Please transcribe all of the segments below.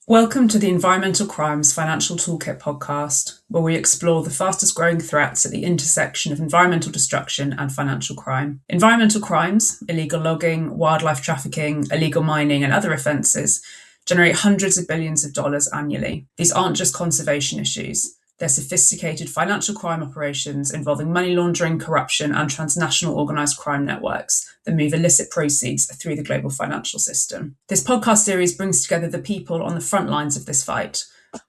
Welcome to the Environmental Crimes Financial Toolkit podcast, where we explore the fastest growing threats at the intersection of environmental destruction and financial crime. Environmental crimes, illegal logging, wildlife trafficking, illegal mining, and other offences generate hundreds of billions of dollars annually. These aren't just conservation issues. They're sophisticated financial crime operations involving money laundering, corruption, and transnational organised crime networks that move illicit proceeds through the global financial system. This podcast series brings together the people on the front lines of this fight: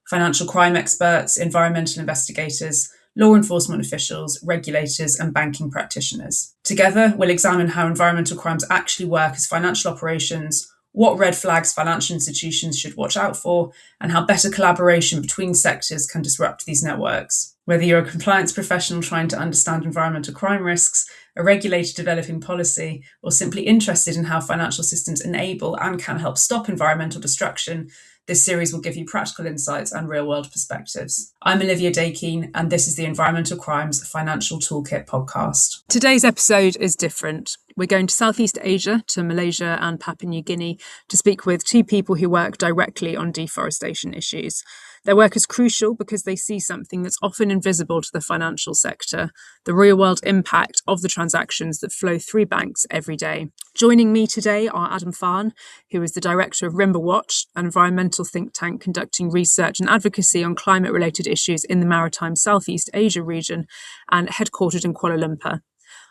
financial crime experts, environmental investigators, law enforcement officials, regulators, and banking practitioners. Together, we'll examine how environmental crimes actually work as financial operations, what red flags financial institutions should watch out for, and how better collaboration between sectors can disrupt these networks. Whether you're a compliance professional trying to understand environmental crime risks, a regulator developing policy, or simply interested in how financial systems enable and can help stop environmental destruction, this series will give you practical insights and real-world perspectives. I'm Olivia Dakeen, and this is the Environmental Crimes Financial Toolkit podcast. Today's episode is different. We're going to Southeast Asia, to Malaysia and Papua New Guinea, to speak with two people who work directly on deforestation issues. Their work is crucial because they see something that's often invisible to the financial sector: the real-world impact of the transactions that flow through banks every day. Joining me today are Adam Farhan, who is the director of Rimbawatch, an environmental think tank conducting research and advocacy on climate-related issues in the maritime Southeast Asia region and headquartered in Kuala Lumpur.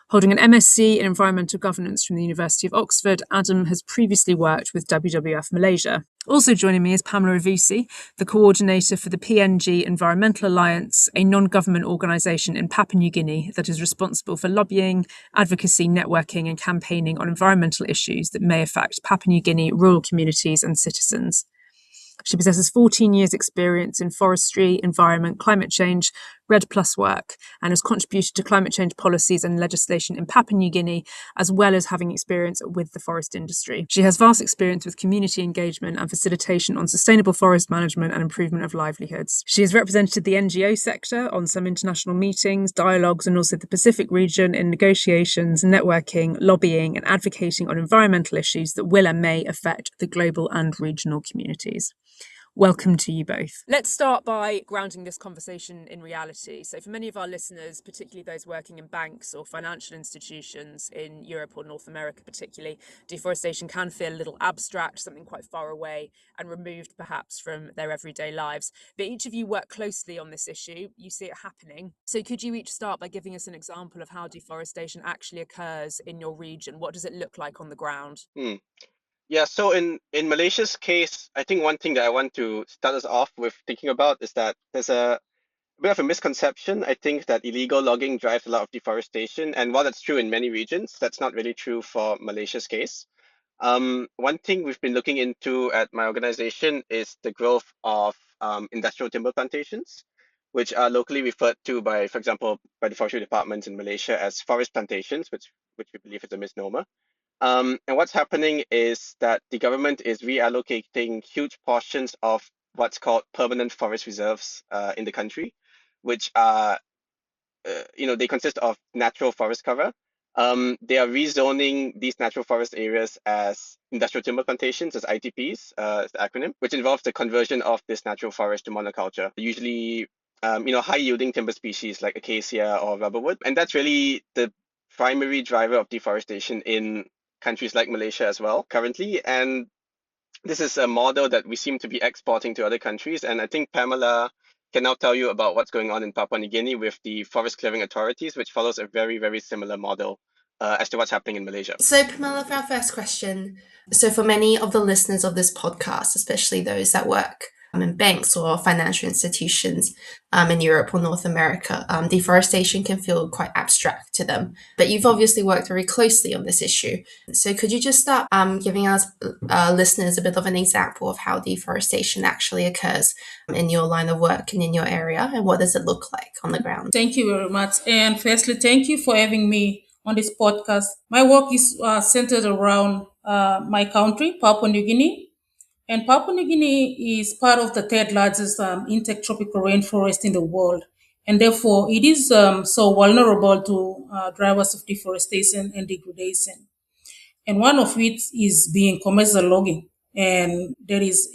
Holding an MSc in Environmental Governance from the University of Oxford, Adam has previously worked with WWF Malaysia. Also joining me is Pamela Avusi, the coordinator for the PNG Environmental Alliance, a non-government organisation in Papua New Guinea that is responsible for lobbying, advocacy, networking and campaigning on environmental issues that may affect Papua New Guinea rural communities and citizens. She possesses 14 years' experience in forestry, environment, climate change, REDD+ work, and has contributed to climate change policies and legislation in Papua New Guinea, as well as having experience with the forest industry. She has vast experience with community engagement and facilitation on sustainable forest management and improvement of livelihoods. She has represented the NGO sector on some international meetings, dialogues, and also the Pacific region in negotiations, networking, lobbying, and advocating on environmental issues that will and may affect the global and regional communities. Welcome to you both. Let's start by grounding this conversation in reality. So for many of our listeners, particularly those working in banks or financial institutions in Europe or North America particularly, deforestation can feel a little abstract, something quite far away and removed perhaps from their everyday lives. But each of you work closely on this issue. You see it happening. So could you each start by giving us an example of how deforestation actually occurs in your region? What does it look like on the ground? Yeah, so in Malaysia's case, I think one thing that I want to start us off with thinking about is that there's a bit of a misconception. I think that illegal logging drives a lot of deforestation, and while that's true in many regions, that's not really true for Malaysia's case. One thing we've been looking into at my organization is the growth of industrial timber plantations, which are locally referred to by, for example, by the forestry departments in Malaysia as forest plantations, which we believe is a misnomer. And what's happening is that the government is reallocating huge portions of what's called permanent forest reserves in the country, which are, they consist of natural forest cover. They are rezoning these natural forest areas as industrial timber plantations, as ITPs, is the acronym, which involves the conversion of this natural forest to monoculture, usually, high-yielding timber species like acacia or rubberwood. And that's really the primary driver of deforestation in countries like Malaysia as well currently. And this is a model that we seem to be exporting to other countries. And I think Pamela can now tell you about what's going on in Papua New Guinea with the forest clearing authorities, which follows a very, very similar model as to what's happening in Malaysia. So, Pamela, for our first question, so for many of the listeners of this podcast, especially those that work in banks or financial institutions in Europe or North America, deforestation can feel quite abstract to them. But you've obviously worked very closely on this issue. So could you just start giving us listeners a bit of an example of how deforestation actually occurs in your line of work and in your area, and what does it look like on the ground? Thank you very much. And firstly, thank you for having me on this podcast. My work is centered around my country, Papua New Guinea. And Papua New Guinea is part of the third largest intertropical rainforest in the world. And therefore, it is so vulnerable to drivers of deforestation and degradation. And one of it is being commercial logging. and there is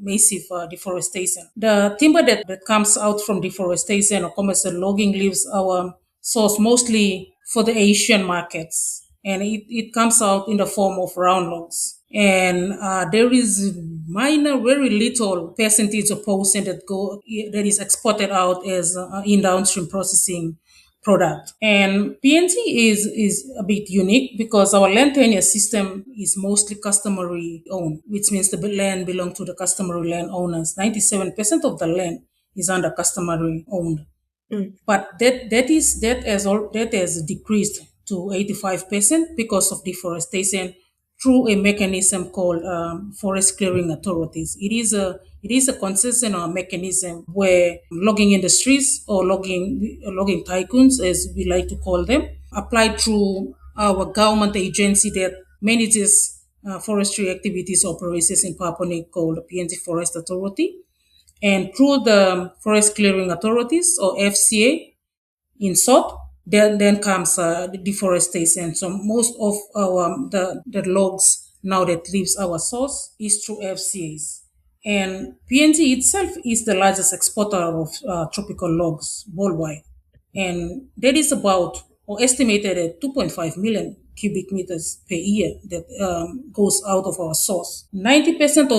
massive deforestation. The timber that comes out from deforestation or commercial logging leaves our source mostly for the Asian markets, and it comes out in the form of round logs. And there is minor, very little percentage of portion that is exported out as in downstream processing product. And PNG is a bit unique because our land tenure system is mostly customary owned, which means the land belongs to the customary land owners. 97% of the land is under customary owned. But that has decreased to 85% because of deforestation through a mechanism called forest clearing authorities. It is a concessional mechanism where logging industries or logging tycoons, as we like to call them, apply through our government agency that manages forestry activities operations in Papua New Guinea called the PNG Forest Authority. And through the forest clearing authorities or FCA in short, then comes the deforestation. So most of the logs now that leaves our source is through FCAs. And PNG itself is the largest exporter of tropical logs worldwide. And that is about, or estimated at 2.5 million cubic meters per year that goes out of our source. 90%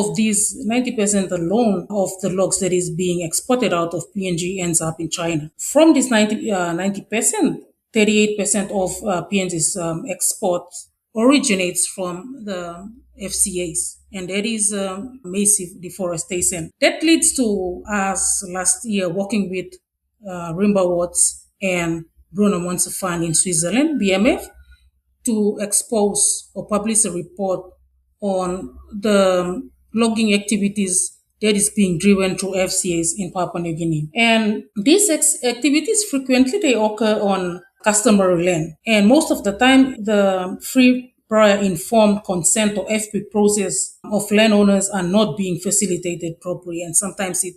alone of the logs that is being exported out of PNG ends up in China. From this 90%, 38% of PNG's export originates from the FCAs, and that is massive deforestation. That leads to us last year working with Rimbawatch and Bruno Monsafan in Switzerland, BMF, to expose or publish a report on the logging activities that is being driven through FCAs in Papua New Guinea. And these activities frequently they occur on customary land. And most of the time, the free prior informed consent or FP process of landowners are not being facilitated properly. And sometimes it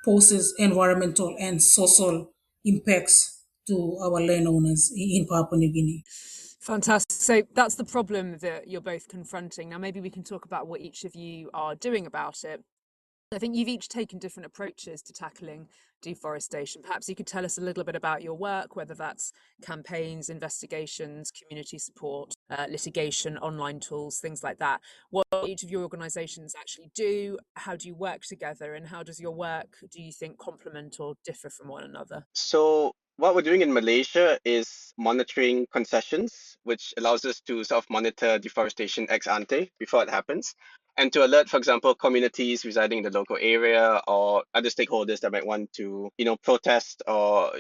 poses environmental and social impacts to our landowners in Papua New Guinea. Fantastic. So that's the problem that you're both confronting. Now, maybe we can talk about what each of you are doing about it. I think you've each taken different approaches to tackling deforestation. Perhaps you could tell us a little bit about your work, whether that's campaigns, investigations, community support, litigation, online tools, things like that. What each of your organisations actually do, how do you work together, and how does your work, do you think, complement or differ from one another? So what we're doing in Malaysia is monitoring concessions, which allows us to sort of monitor deforestation ex ante before it happens, and to alert, for example, communities residing in the local area or other stakeholders that might want to, protest or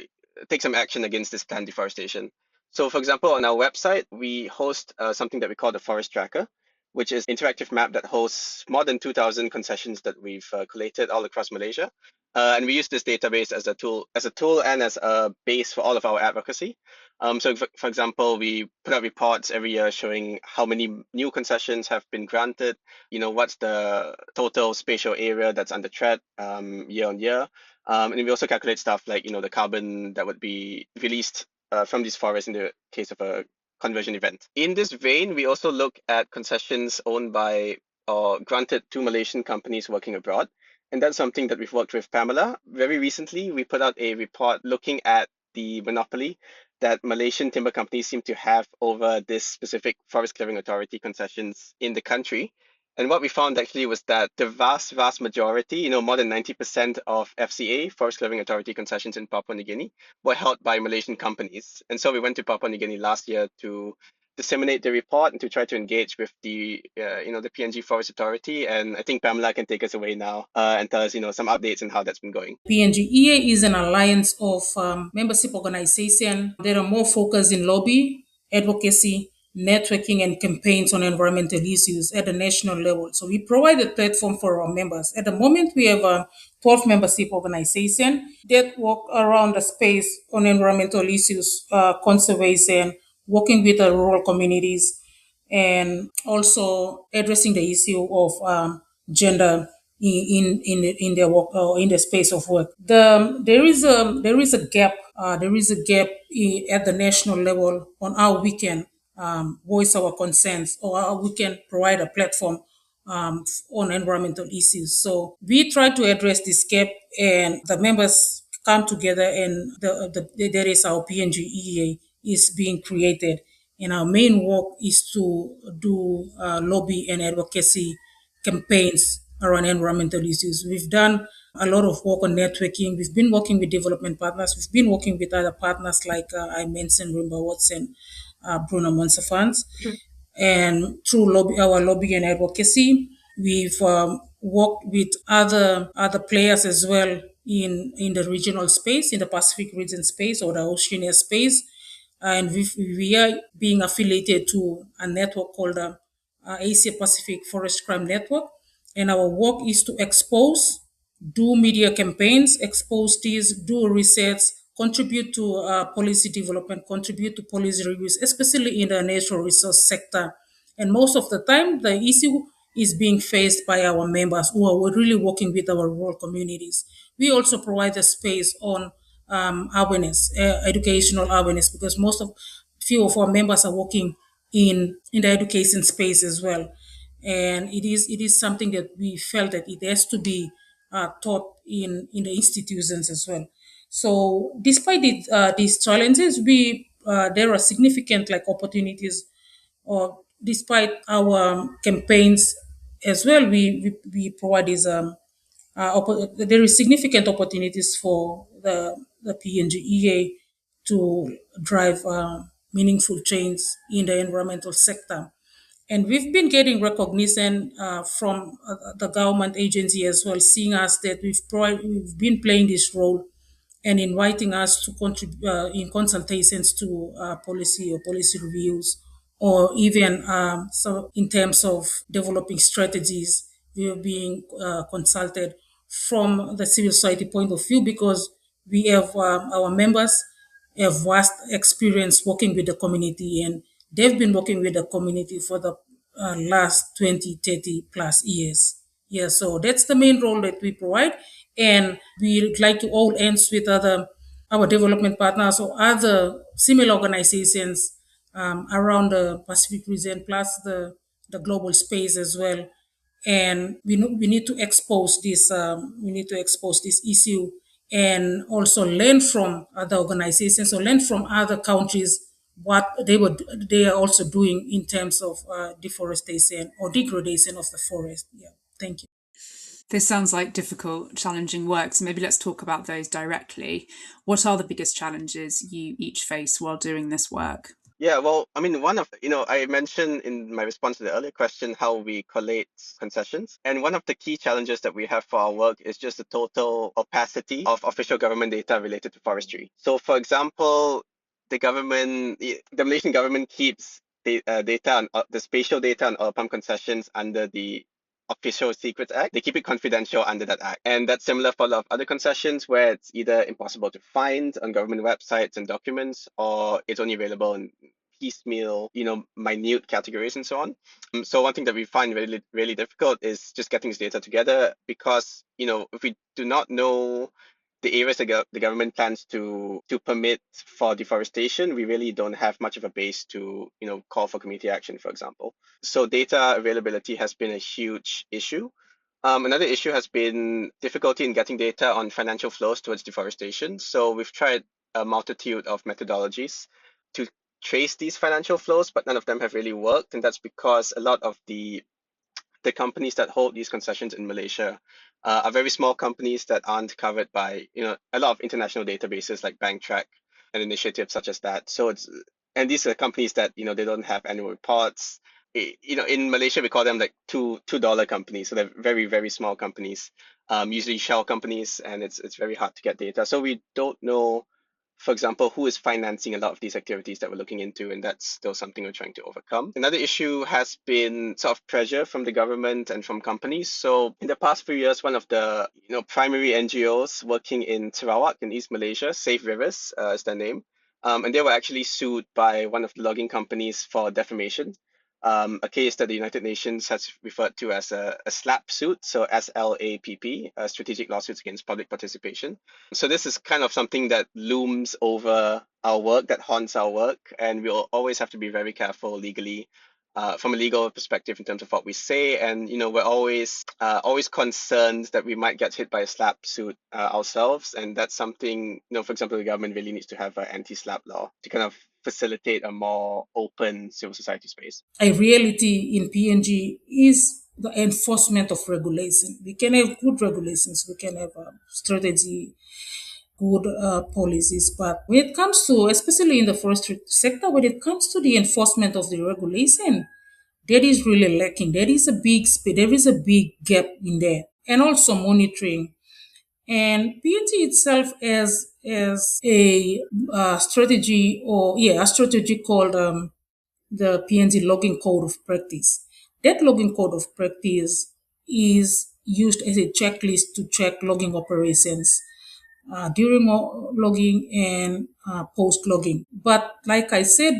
take some action against this planned deforestation. So, for example, on our website, we host something that we call the Forest Tracker, which is an interactive map that hosts more than 2,000 concessions that we've collated all across Malaysia. And we use this database as a tool and as a base for all of our advocacy. So, for example, we put out reports every year showing how many new concessions have been granted. What's the total spatial area that's under threat year on year. And we also calculate stuff like the carbon that would be released from these forests in the case of a conversion event. In this vein, we also look at concessions owned by or granted to Malaysian companies working abroad. And that's something that we've worked with Pamela. Very recently, we put out a report looking at the monopoly that Malaysian timber companies seem to have over this specific forest clearing authority concessions in the country. And what we found actually was that the vast majority, more than 90% of FCA, Forest Clearing Authority concessions in Papua New Guinea, were held by Malaysian companies. And so we went to Papua New Guinea last year to disseminate the report and to try to engage with the PNG Forest Authority. And I think Pamela can take us away now and tell us some updates on how that's been going. PNGEA is an alliance of membership organizations that are more focused in lobby, advocacy, networking, and campaigns on environmental issues at the national level. So we provide a platform for our members. At the moment, we have a 12 membership organization that work around the space on environmental issues, conservation, working with the rural communities, and also addressing the issue of gender in their work or in the space of work. There is a gap. There is a gap at the national level on how we can voice our concerns or how we can provide a platform on environmental issues. So we try to address this gap, and the members come together, and there is our PNGEA is being created. And our main work is to do lobby and advocacy campaigns around environmental issues. We've done a lot of work on networking. We've been working with development partners. We've been working with other partners like I mentioned, Rimbawatch and Bruno Monsafans. And through our lobby and advocacy, we've worked with other players as well in the regional space, in the Pacific region space or the Oceania space. And we are being affiliated to a network called the Asia Pacific Forest Crime Network. And our work is to expose, do media campaigns, expose these, do research, contribute to policy development, contribute to policy reviews, especially in the natural resource sector. And most of the time, the issue is being faced by our members who are really working with our rural communities. We also provide a space on awareness, educational awareness, because few of our members are working in the education space as well, and it is something that we felt that it has to be taught in the institutions as well. So despite these challenges, we there are significant like opportunities, or despite our campaigns as well, we provide these there is significant opportunities for the PNGEA to drive meaningful change in the environmental sector. And we've been getting recognition from the government agency as well, seeing us that we've been playing this role and inviting us to contribute in consultations to policy or policy reviews, or even so in terms of developing strategies, we are being consulted from the civil society point of view, because we have our members have vast experience working with the community, and they've been working with the community for the last 20, 30 plus years. Yeah, so that's the main role that we provide. And we like to all ends with our development partners or other similar organizations around the Pacific region, plus the global space as well. And we need to expose this issue, and also learn from other organizations or learn from other countries what they are also doing in terms of deforestation or degradation of the forest. Yeah, thank you. This sounds like difficult, challenging work, so maybe let's talk about those directly. What are the biggest challenges you each face while doing this work? Yeah, well, I mean, I mentioned in my response to the earlier question how we collate concessions. And one of the key challenges that we have for our work is just the total opacity of official government data related to forestry. So, for example, the Malaysian government keeps data on the spatial data on oil palm concessions under the Official Secrets Act. They keep it confidential under that act. And that's similar for a lot of other concessions where it's either impossible to find on government websites and documents, or it's only available in piecemeal, minute categories and so on. So one thing that we find really, really difficult is just getting this data together, because, if we do not know the areas that the government plans to permit for deforestation, we really don't have much of a base to, call for community action, for example. So data availability has been a huge issue. Another issue has been difficulty in getting data on financial flows towards deforestation. So we've tried a multitude of methodologies to trace these financial flows, but none of them have really worked. And that's because a lot of the companies that hold these concessions in Malaysia are very small companies that aren't covered by a lot of international databases like BankTrack and initiatives such as that. And these are companies that they don't have annual reports. In Malaysia we call them like $2 companies, so they're very, very small companies, usually shell companies, and it's very hard to get data. So we don't know, for example, who is financing a lot of these activities that we're looking into, and that's still something we're trying to overcome. Another issue has been sort of pressure from the government and from companies. So in the past few years, one of the primary NGOs working in Sarawak in East Malaysia, Safe Rivers is their name, and they were actually sued by one of the logging companies for defamation. A case that the United Nations has referred to as a SLAP suit, so SLAPP, Strategic Lawsuits Against Public Participation. So this is kind of something that looms over our work, that haunts our work, and we'll always have to be very careful legally from a legal perspective in terms of what we say, and we're always concerned that we might get hit by a SLAPP suit ourselves, and that's something for example, the government really needs to have an anti-SLAPP law to kind of facilitate a more open civil society space. A reality in PNG is the enforcement of regulation. We can have good regulations, we can have a strategy, good policies, but when it comes to, especially in the forestry sector, when it comes to the enforcement of the regulation, that is really lacking. There is a big space, there is a big gap in there, and also monitoring. And PNG itself as a strategy, or a strategy called the PNG Logging Code of Practice. That logging code of practice is used as a checklist to check logging operations during logging and post logging. But like I said,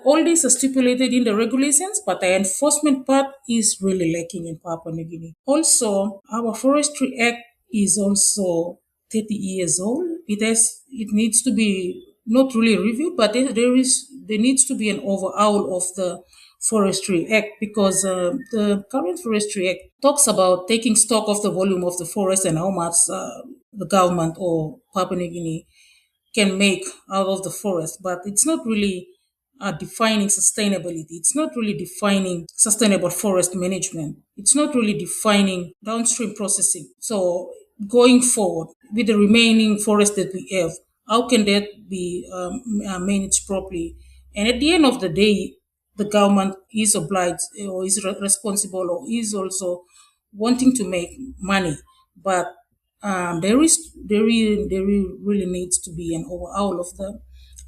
all these are stipulated in the regulations, but the enforcement part is really lacking in Papua New Guinea. Also, our Forestry Act is also 30 years old. It needs to be not really reviewed, but there needs to be an overhaul of the Forestry Act, because the current Forestry Act talks about taking stock of the volume of the forest and how much the government or Papua New Guinea can make out of the forest, but it's not really defining sustainability. It's not really defining sustainable forest management. It's not really defining downstream processing. So going forward with the remaining forest that we have, how can that be managed properly? And at the end of the day, the government is obliged, or is responsible, or is also wanting to make money, but there really needs to be an overhaul of the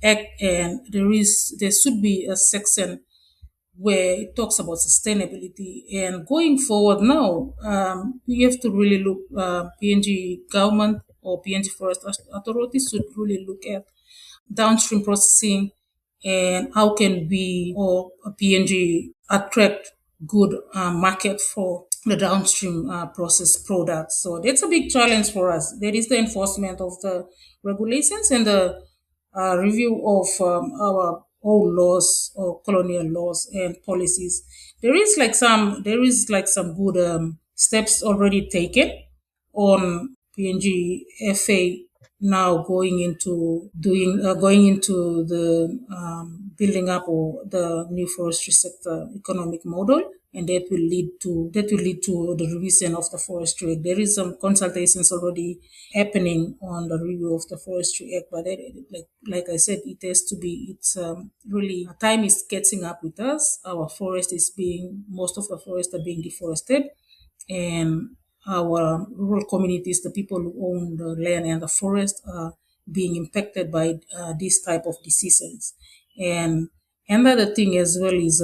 act, and there should be a section where it talks about sustainability. And going forward now, we have to really look, PNG government or PNG Forest Authorities should really look at downstream processing, and how can we or PNG attract good market for the downstream processed products. So that's a big challenge for us. That is the enforcement of the regulations and the review of our old laws or colonial laws and policies. There is some good steps already taken on PNG FA now going into the building up or the new forestry sector economic model, and that will lead to the revision of the Forestry Act. There is some consultations already happening on the review of the Forestry Act, but like I said, really time is catching up with us. Most of the forests are being deforested, and our rural communities, the people who own the land and the forest, are being impacted by these type of decisions. And another thing as well is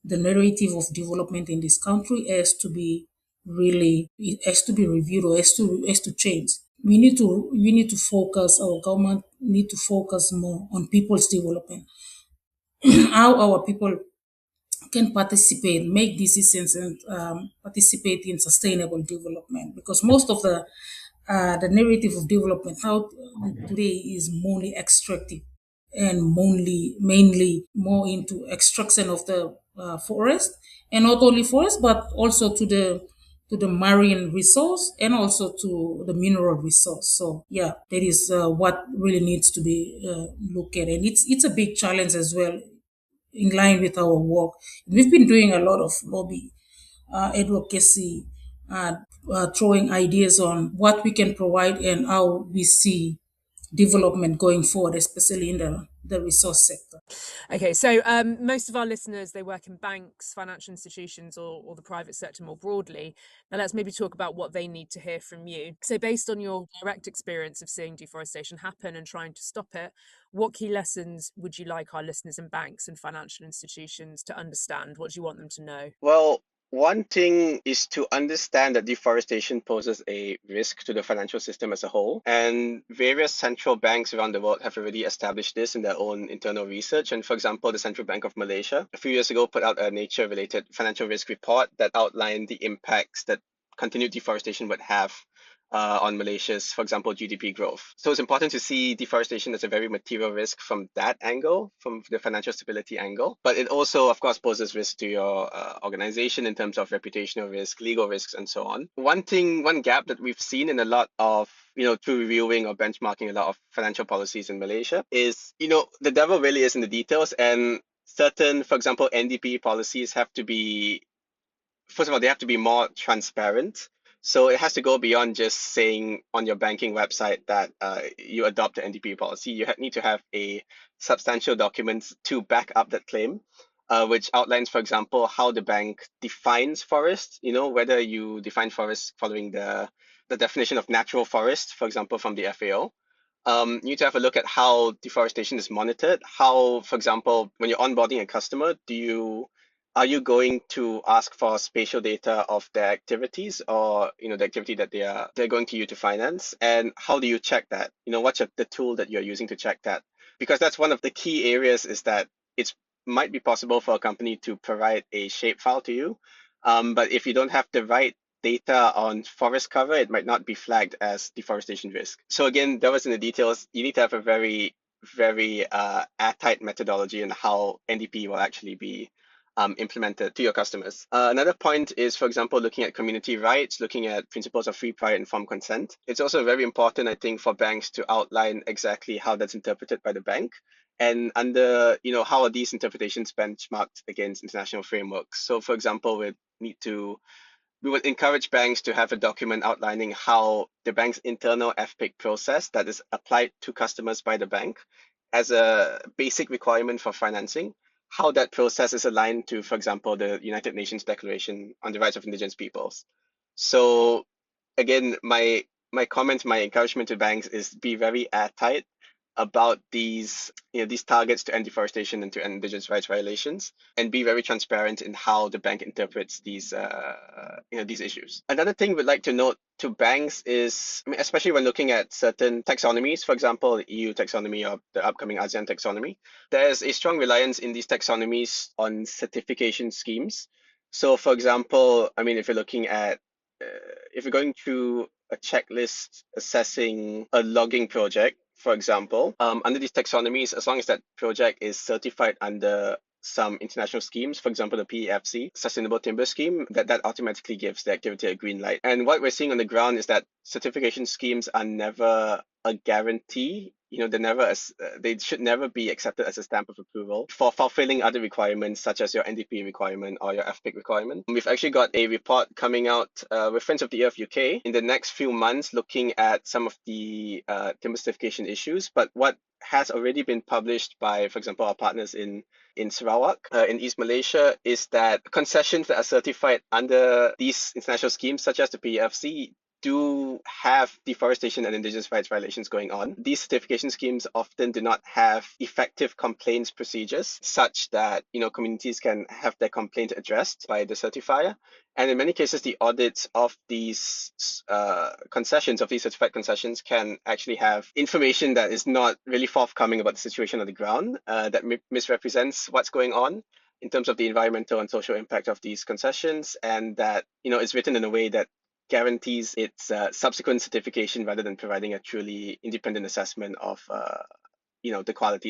the narrative of development in this country has to be reviewed, or has to change. We need to focus. Our government need to focus more on people's development, how our people can participate, make decisions, and participate in sustainable development. Because most of the narrative of development now today is mainly extractive, and mainly more into extraction of the forest, and not only forest, but also to the marine resource, and also to the mineral resource. So yeah, that is what really needs to be looked at, and it's a big challenge as well, in line with our work. We've been doing a lot of lobby advocacy, throwing ideas on what we can provide and how we see development going forward, especially in the resource sector. Okay, so most of our listeners, they work in banks, financial institutions, or the private sector more broadly. Now let's maybe talk about what they need to hear from you. So based on your direct experience of seeing deforestation happen and trying to stop it, what key lessons would you like our listeners in banks and financial institutions to understand? What do you want them to know? Well, one thing is to understand that deforestation poses a risk to the financial system as a whole, and various central banks around the world have already established this in their own internal research. And for example, the Central Bank of Malaysia a few years ago put out a nature-related financial risk report that outlined the impacts that continued deforestation would have on Malaysia's, for example, GDP growth. So it's important to see deforestation as a very material risk from that angle, from the financial stability angle. But it also, of course, poses risk to your organization in terms of reputational risk, legal risks, and so on. One gap that we've seen in a lot of, through reviewing or benchmarking a lot of financial policies in Malaysia is, the devil really is in the details, and certain, for example, NDP policies have to be, first of all, they have to be more transparent. So it has to go beyond just saying on your banking website that you adopt the NDP policy. You need to have a substantial document to back up that claim, which outlines, for example, how the bank defines forest. Whether you define forest following the definition of natural forest, for example, from the FAO. You need to have a look at how deforestation is monitored. How, for example, when you're onboarding a customer, are you going to ask for spatial data of their activities, or the activity that they're going to use to finance, and how do you check that? What's the tool that you're using to check that? Because that's one of the key areas, is that it might be possible for a company to provide a shapefile to you, but if you don't have the right data on forest cover, it might not be flagged as deforestation risk. So again, that was in the details. You need to have a very, very airtight methodology in how NDP will actually be implemented to your customers. Another point is, for example, looking at community rights, looking at principles of free, prior, informed consent. It's also very important, I think, for banks to outline exactly how that's interpreted by the bank, and under, how are these interpretations benchmarked against international frameworks. So, for example, we would encourage banks to have a document outlining how the bank's internal FPIC process that is applied to customers by the bank as a basic requirement for financing, how that process is aligned to, for example, the United Nations Declaration on the Rights of Indigenous Peoples. So again, my encouragement to banks is be very airtight about these targets to end deforestation and to end indigenous rights violations, and be very transparent in how the bank interprets these issues. Another thing we'd like to note to banks is, especially when looking at certain taxonomies, for example, the EU taxonomy or the upcoming ASEAN taxonomy, there's a strong reliance in these taxonomies on certification schemes. So, for example, if you're looking at if you're going through a checklist assessing a logging project, for example, under these taxonomies, as long as that project is certified under some international schemes, for example, the PEFC, Sustainable Timber Scheme, that automatically gives the activity a green light. And what we're seeing on the ground is that certification schemes are never a guarantee. They should never be accepted as a stamp of approval for fulfilling other requirements, such as your NDP requirement or your FPIC requirement. We've actually got a report coming out with Friends of the Earth UK in the next few months, looking at some of the timber certification issues. But what has already been published by, for example, our partners in Sarawak, in East Malaysia, is that concessions that are certified under these international schemes, such as the PEFC, do have deforestation and indigenous rights violations going on. These certification schemes often do not have effective complaints procedures such that communities can have their complaint addressed by the certifier. And in many cases, the audits of these concessions, of these certified concessions, can actually have information that is not really forthcoming about the situation on the ground, that misrepresents what's going on in terms of the environmental and social impact of these concessions, and that is written in a way that guarantees its subsequent certification rather than providing a truly independent assessment of the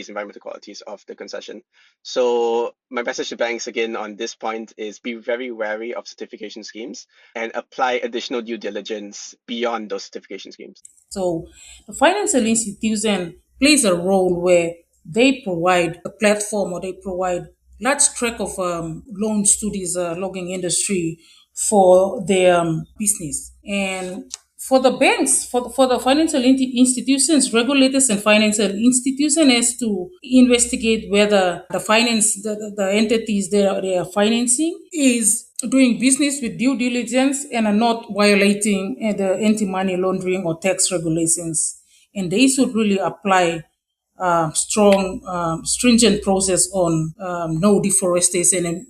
environmental qualities of the concession. So my message to banks again on this point is be very wary of certification schemes and apply additional due diligence beyond those certification schemes. So the financial institution plays a role where they provide a platform, or they provide large track of loans to this logging industry for their business. And for the banks, for the financial institutions, regulators and financial institutions has to investigate whether the entities they are financing is doing business with due diligence and are not violating the anti-money laundering or tax regulations. And they should really apply stringent process on no deforestation and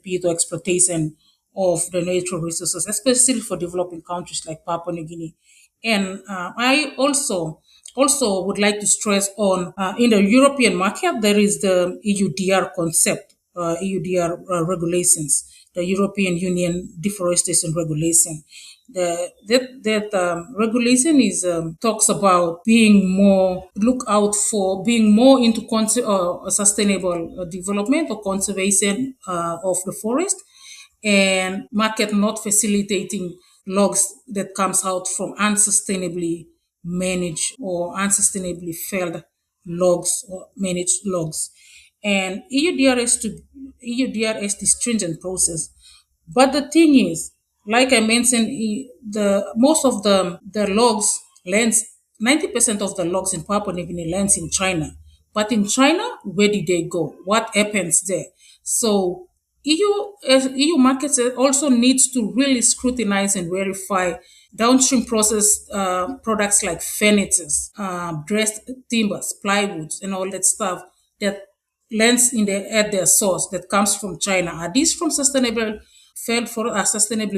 peat exploitation of the natural resources, especially for developing countries like Papua New Guinea. And I also would like to stress on in the European market there is the EUDR concept, EUDR regulations, the European Union Deforestation Regulation. Regulation is talks about being more being more into sustainable development or conservation of the forest, and market not facilitating logs that comes out from unsustainably managed or unsustainably felled logs or managed logs. And EUDRS is stringent process. But the thing is, like I mentioned, the most of the logs lands 90% of the logs in Papua New Guinea lands in China. But in China, where did they go? What happens there? So EU markets also needs to really scrutinize and verify downstream processed products like furniture, dressed timbers, plywoods, and all that stuff that lands at their source that comes from China. Are these from sustainably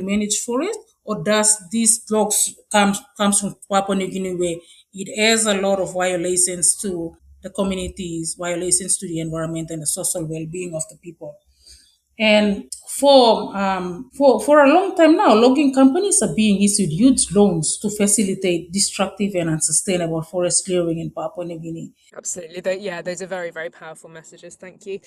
managed forest, or does these logs comes from Papua New Guinea, where it has a lot of violations to the communities, violations to the environment and the social well-being of the people? And for a long time now, logging companies are being issued huge loans to facilitate destructive and unsustainable forest clearing in Papua New Guinea. Absolutely. Those are very, very powerful messages. Thank you.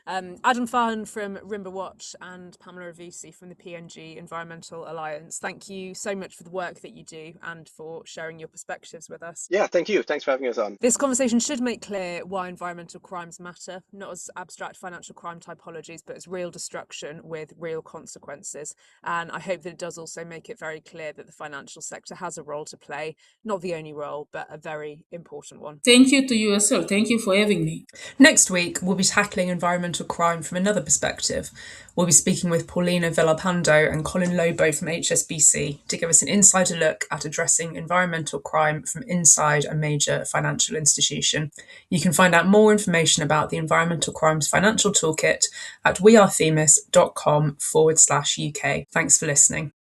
Adam Farhan from Rimbawatch and Pamela Avusi from the PNG Environmental Alliance. Thank you so much for the work that you do and for sharing your perspectives with us. Yeah, thank you. Thanks for having us on. This conversation should make clear why environmental crimes matter, not as abstract financial crime typologies, but as real destruction with real consequences. And I hope that it does also make it very clear that the financial sector has a role to play, not the only role, but a very important one. Thank you to you as well. Thank you for having me. Next week, we'll be tackling environmental crime from another perspective. We'll be speaking with Paulina Villapando and Colin Lobo from HSBC to give us an insider look at addressing environmental crime from inside a major financial institution. You can find out more information about the Environmental Crimes Financial Toolkit at wearethemis.com/UK. Thanks for listening.